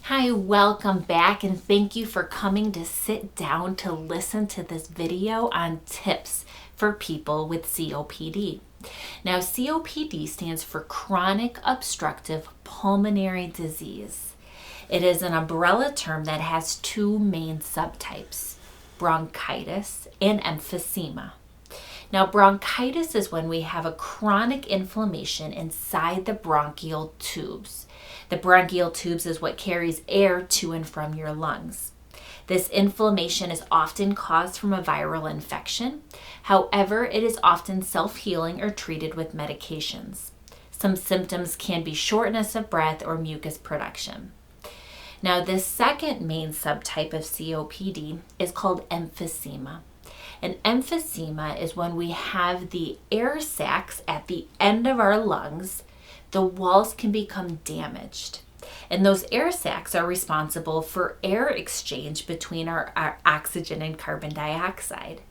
Hi, welcome back, and thank you for coming to sit down to listen to this video on tips for people with COPD. Now, COPD stands for chronic obstructive pulmonary disease. It is an umbrella term that has two main subtypes, bronchitis and emphysema. Now, bronchitis is when we have a chronic inflammation inside the bronchial tubes. The bronchial tubes is what carries air to and from your lungs. This inflammation is often caused from a viral infection. However, it is often self-healing or treated with medications. Some symptoms can be shortness of breath or mucus production. Now, the second main subtype of COPD is called emphysema. And emphysema is when we have the air sacs at the end of our lungs. The walls can become damaged. And those air sacs are responsible for air exchange between our oxygen and carbon dioxide.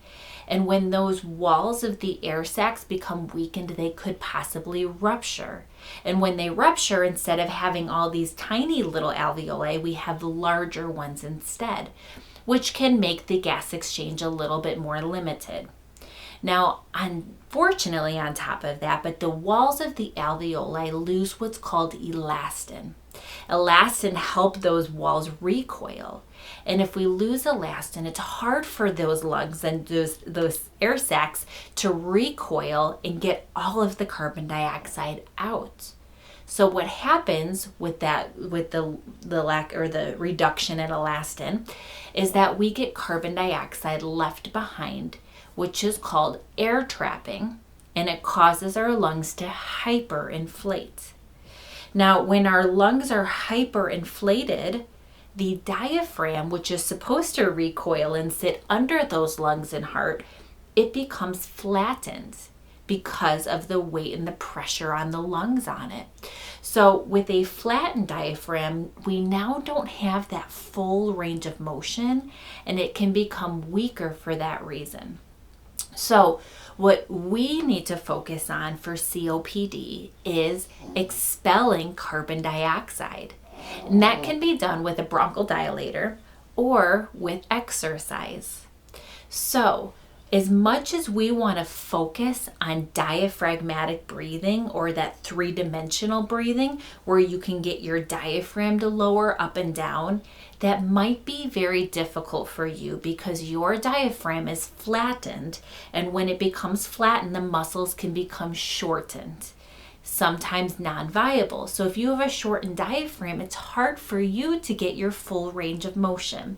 And when those walls of the air sacs become weakened, they could possibly rupture. And when they rupture, instead of having all these tiny little alveoli, we have larger ones instead, which can make the gas exchange a little bit more limited. Now, unfortunately, on top of that, but the walls of the alveoli lose what's called elastin. Elastin help those walls recoil. And if we lose elastin, it's hard for those lungs and those air sacs to recoil and get all of the carbon dioxide out. So what happens with the lack or the reduction in elastin is that we get carbon dioxide left behind, which is called air trapping, and it causes our lungs to hyperinflate. Now, when our lungs are hyperinflated, the diaphragm, which is supposed to recoil and sit under those lungs and heart, it becomes flattened because of the weight and the pressure on the lungs on it. So with a flattened diaphragm, we now don't have that full range of motion, and it can become weaker for that reason. So what we need to focus on for COPD is expelling carbon dioxide. And that can be done with a bronchodilator or with exercise. So as much as we want to focus on diaphragmatic breathing, or that three-dimensional breathing where you can get your diaphragm to lower up and down, that might be very difficult for you because your diaphragm is flattened, and when it becomes flattened, the muscles can become shortened, sometimes non-viable. So if you have a shortened diaphragm, it's hard for you to get your full range of motion.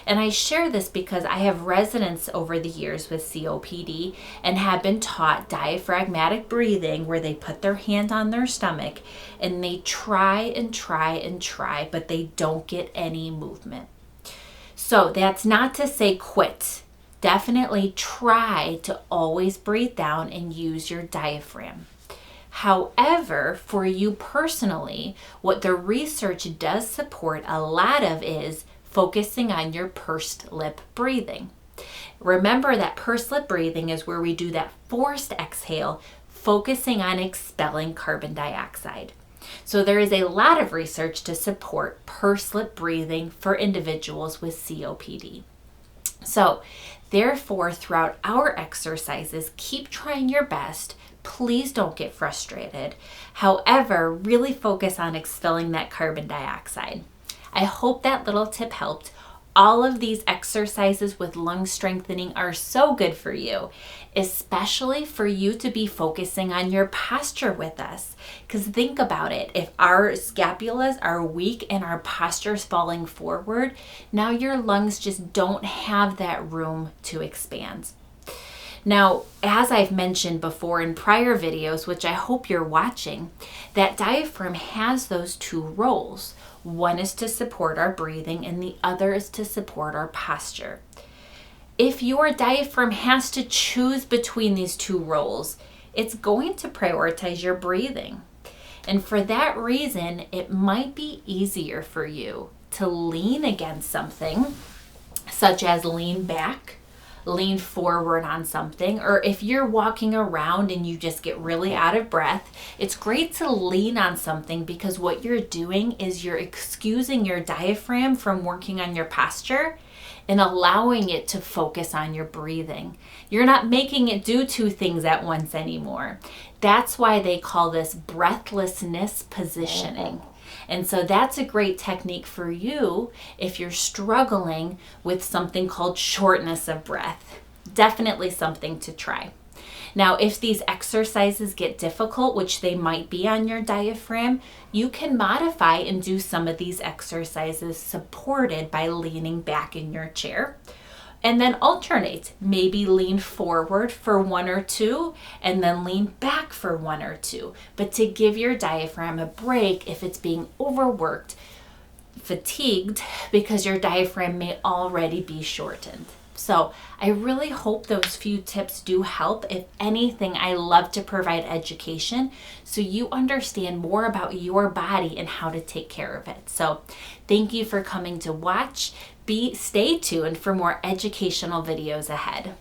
And I share this because I have residents over the years with COPD and have been taught diaphragmatic breathing, where they put their hand on their stomach and they try and try and try, but they don't get any movement. So that's not to say quit. Definitely try to always breathe down and use your diaphragm. However, for you personally, what the research does support a lot of is focusing on your pursed lip breathing. Remember that pursed lip breathing is where we do that forced exhale, focusing on expelling carbon dioxide. So there is a lot of research to support pursed lip breathing for individuals with COPD. So therefore, throughout our exercises, keep trying your best. Please don't get frustrated. However, really focus on expelling that carbon dioxide. I hope that little tip helped. All of these exercises with lung strengthening are so good for you, especially for you to be focusing on your posture with us. Because think about it, if our scapulas are weak and our posture is falling forward, now your lungs just don't have that room to expand. Now, as I've mentioned before in prior videos, which I hope you're watching, that diaphragm has those two roles. One is to support our breathing and the other is to support our posture. If your diaphragm has to choose between these two roles, it's going to prioritize your breathing. And for that reason, it might be easier for you to lean against something, such as lean back, lean forward on something, or if you're walking around and you just get really out of breath, it's great to lean on something, because what you're doing is you're excusing your diaphragm from working on your posture and allowing it to focus on your breathing. You're not making it do two things at once anymore. That's why they call this breathlessness positioning. And so that's a great technique for you if you're struggling with something called shortness of breath. Definitely something to try. Now, if these exercises get difficult, which they might be on your diaphragm, you can modify and do some of these exercises supported by leaning back in your chair. And then alternate. Maybe lean forward for 1 or 2 and then lean back for 1 or 2. But to give your diaphragm a break if it's being overworked, fatigued, because your diaphragm may already be shortened. So I really hope those few tips do help. If anything, I love to provide education so you understand more about your body and how to take care of it. So thank you for coming to watch. Stay tuned for more educational videos ahead.